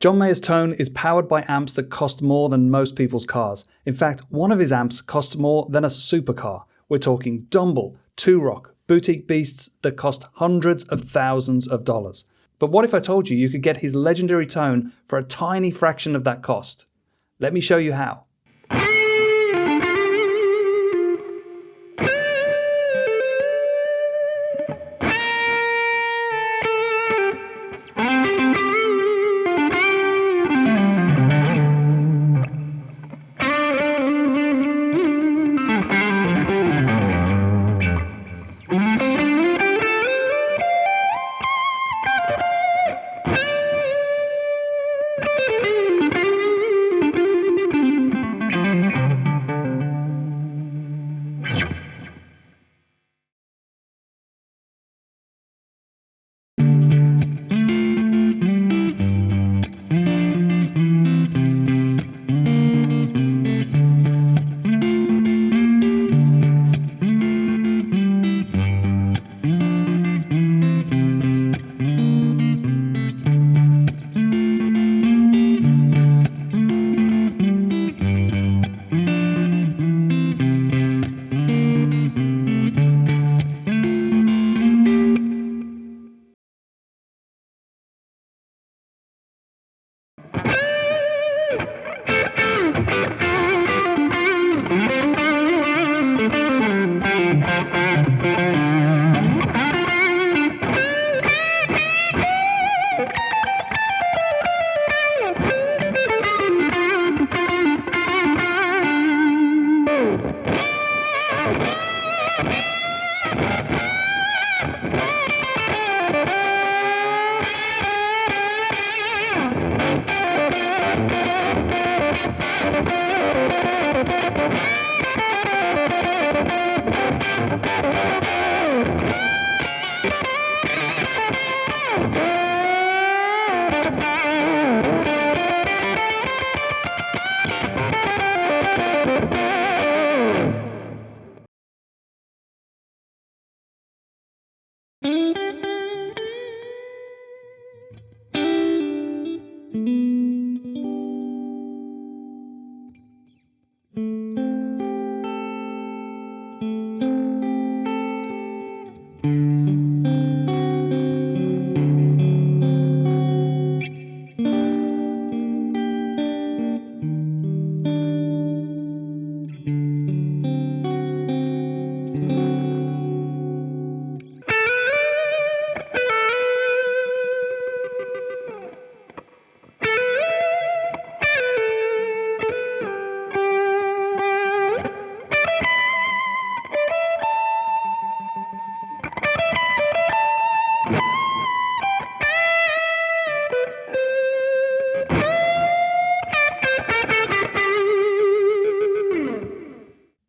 John Mayer's Tone is powered by amps that cost more than most people's cars. In fact, one of his amps costs more than a supercar. We're talking Dumble, Two-Rock, boutique beasts that cost hundreds of thousands of dollars. But what if I told you could get his legendary Tone for a tiny fraction of that cost? Let me show you how.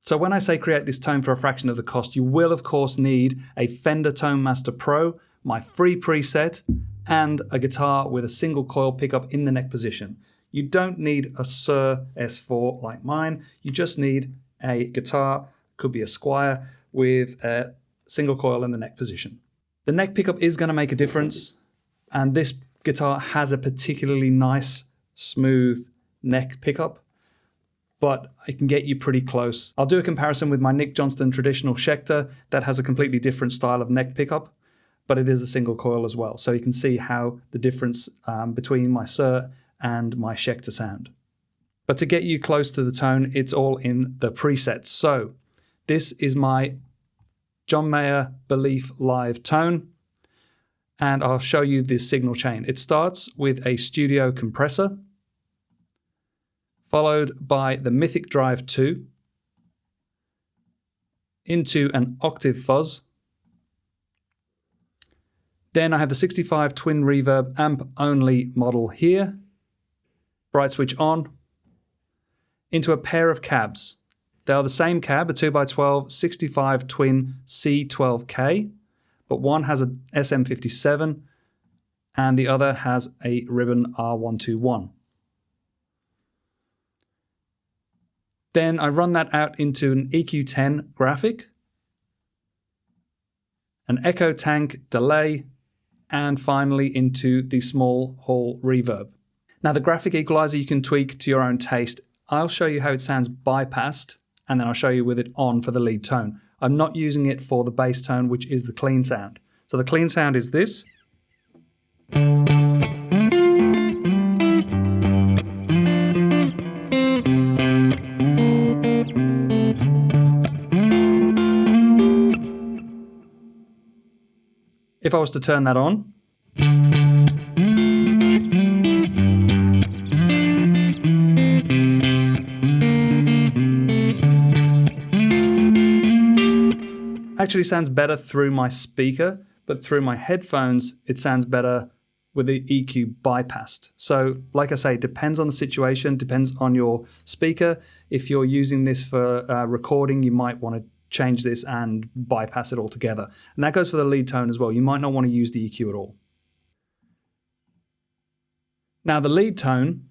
So when I say create this tone for a fraction of the cost, you will of course need a Fender Tone Master Pro, my free preset, and a guitar with a single coil pickup in the neck position. You don't need a Sir S4 like mine, you just need a guitar, could be a Squire, with a single coil in the neck position. The neck pickup is going to make a difference, and this guitar has a particularly nice, smooth neck pickup, but I can get you pretty close. I'll do a comparison with my Nick Johnston traditional Schecter that has a completely different style of neck pickup, but it is a single coil as well. So you can see how the difference between my Sir and my Schecter sound. But to get you close to the tone, it's all in the presets. So this is my John Mayer Belief Live Tone, and I'll show you this signal chain. It starts with a studio compressor, followed by the Mythic Drive 2, into an Octofuzz. Then I have the 65 twin reverb amp only model here, bright switch on, into a pair of cabs. They are the same cab, a 2x12 65 twin C12K, but one has a SM57 and the other has a ribbon R121. Then I run that out into an EQ10 graphic, an echo tank delay, and finally into the small hall reverb. Now the graphic equalizer you can tweak to your own taste. I'll show you how it sounds bypassed, and then I'll show you with it on for the lead tone. I'm not using it for the bass tone, which is the clean sound. So the clean sound is this. If I was to turn that on, actually sounds better through my speaker, but through my headphones, it sounds better with the EQ bypassed. So like I say, it depends on the situation, depends on your speaker. If you're using this for recording, you might want to change this and bypass it altogether. And that goes for the lead tone as well. You might not want to use the EQ at all. Now the lead tone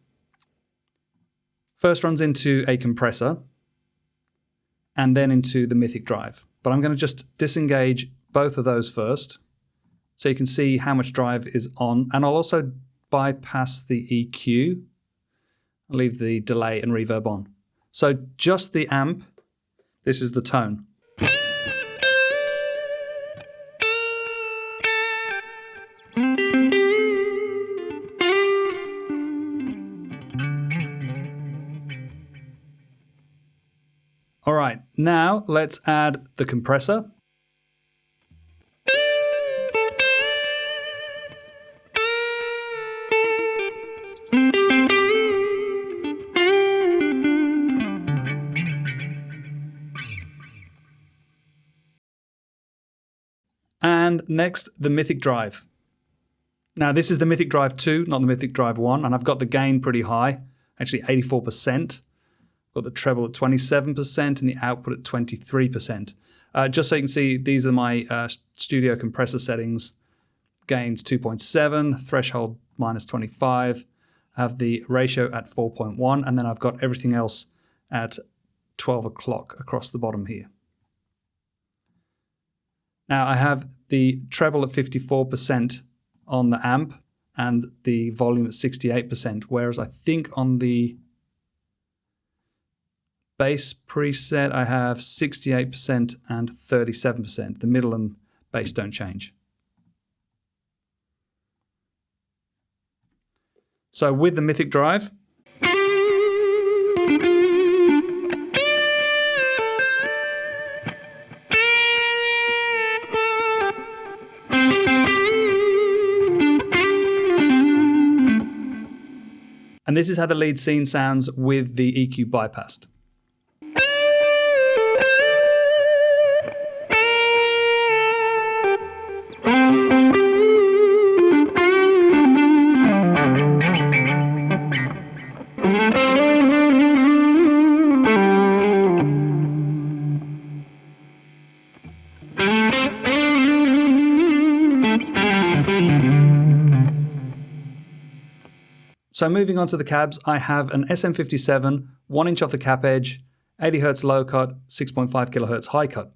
first runs into a compressor and then into the Mythic drive. But I'm going to just disengage both of those first so you can see how much drive is on. And I'll also bypass the EQ. I'll leave the delay and reverb on. So just the amp, this is the tone. All right, now let's add the compressor. And next, the Mythic drive. Now this is the Mythic drive 2, not the Mythic drive 1, and I've got the gain pretty high, actually 84%. Got the treble at 27% and the output at 23%. Just so you can see, these are my studio compressor settings. Gains 2.7, threshold minus 25. I have the ratio at 4.1, and then I've got everything else at 12 o'clock across the bottom here. Now I have the treble at 54% on the amp and the volume at 68%, whereas I think on the bass preset I have 68% and 37%. The middle and bass don't change. So with the Mythic drive, and this is how the lead scene sounds with the EQ bypassed. So moving on to the cabs, I have an SM57, 1 inch off the cap edge, 80 Hz low cut, 6.5 kHz high cut.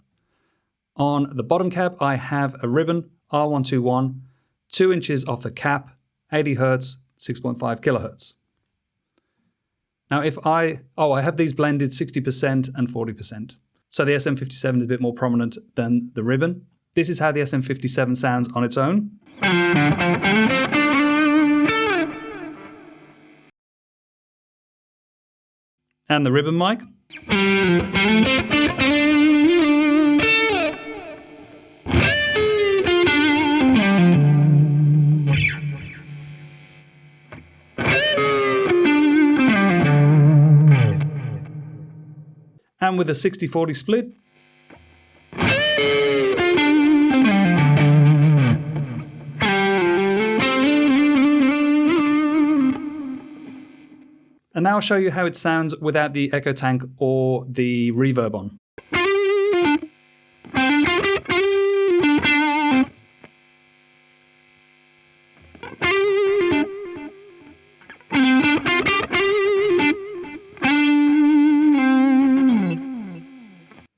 On the bottom cab, I have a ribbon R121, 2 inches off the cap, 80 Hz, 6.5 kHz. Now I have these blended 60% and 40%. So the SM57 is a bit more prominent than the ribbon. This is how the SM57 sounds on its own. And the ribbon mic. And with a 60-40 split. And now I'll show you how it sounds without the echo tank or the reverb on.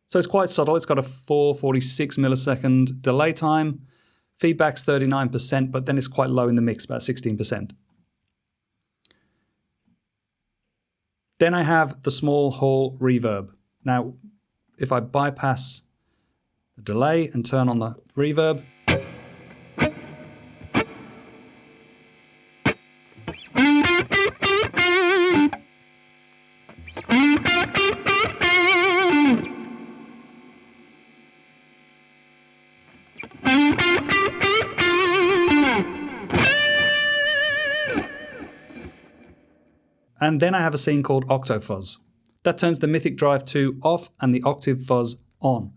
So it's quite subtle. It's got a 446 millisecond delay time. Feedback's 39%, but then it's quite low in the mix, about 16%. Then I have the small hall reverb. Now, if I bypass the delay and turn on the reverb, and then I have a scene called Octofuzz. That turns the Mythic Drive 2 off and the Octofuzz on.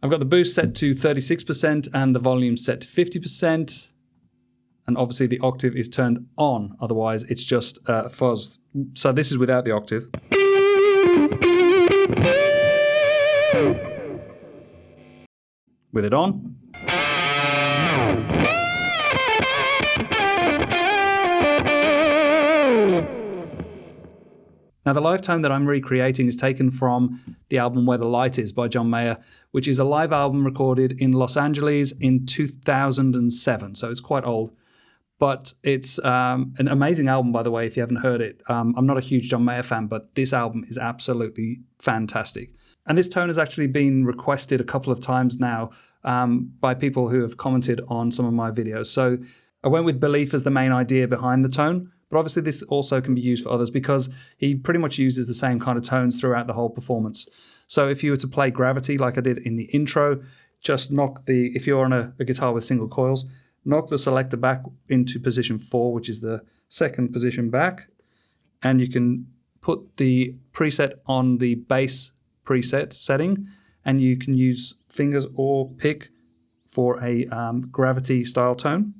I've got the boost set to 36% and the volume set to 50%. And obviously the octave is turned on, otherwise it's just fuzzed. So this is without the octave. With it on. Now the live tone that I'm recreating is taken from the album Where the Light Is by John Mayer, which is a live album recorded in Los Angeles in 2007, so it's quite old. But it's an amazing album, by the way, if you haven't heard it. I'm not a huge John Mayer fan, but this album is absolutely fantastic. And this tone has actually been requested a couple of times now by people who have commented on some of my videos. So I went with belief as the main idea behind the tone, but obviously this also can be used for others because he pretty much uses the same kind of tones throughout the whole performance. So if you were to play Gravity like I did in the intro, just if you're on a guitar with single coils, knock the selector back into position 4, which is the second position back, and you can put the preset on the bass preset setting, and you can use fingers or pick for a gravity style tone.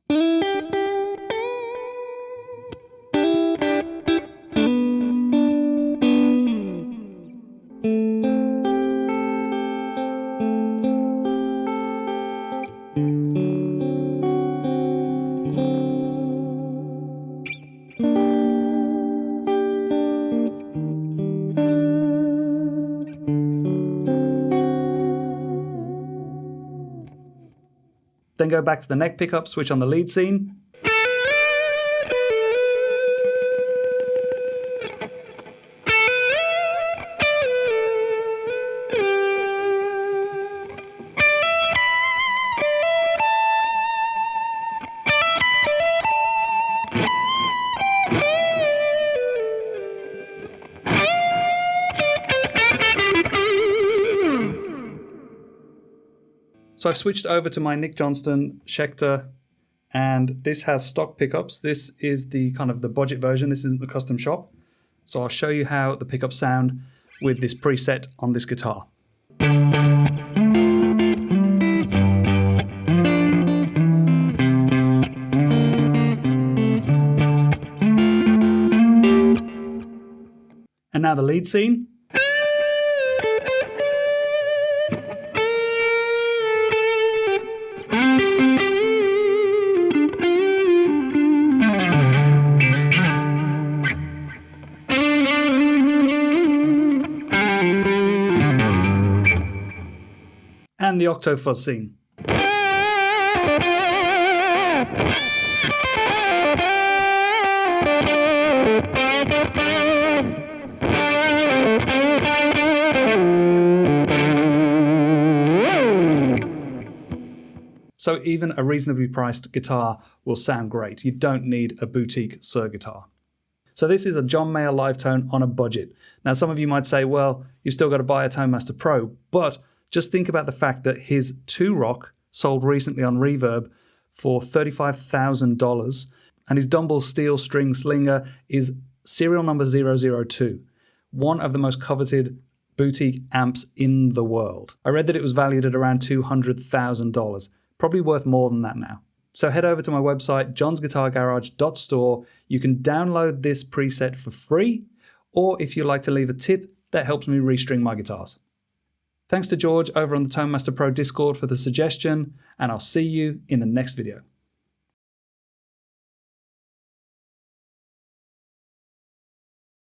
Then go back to the neck pickup, switch on the lead scene. So I've switched over to my Nick Johnston Schecter, and this has stock pickups. This is the kind of the budget version. This isn't the custom shop. So I'll show you how the pickups sound with this preset on this guitar. And now the lead scene. And the Octofuzz Scene. So even a reasonably priced guitar will sound great. You don't need a boutique Suhr guitar. So this is a John Mayer live tone on a budget. Now some of you might say, well, you've still got to buy a Tonemaster Pro, but just think about the fact that his 2-Rock sold recently on Reverb for $35,000, and his Dumble steel string slinger is serial number 002, one of the most coveted boutique amps in the world. I read that it was valued at around $200,000, probably worth more than that now. So head over to my website, johnsguitargarage.store. You can download this preset for free, or if you'd like to leave a tip, that helps me restring my guitars. Thanks to George over on the Tonemaster Pro Discord for the suggestion, and I'll see you in the next video.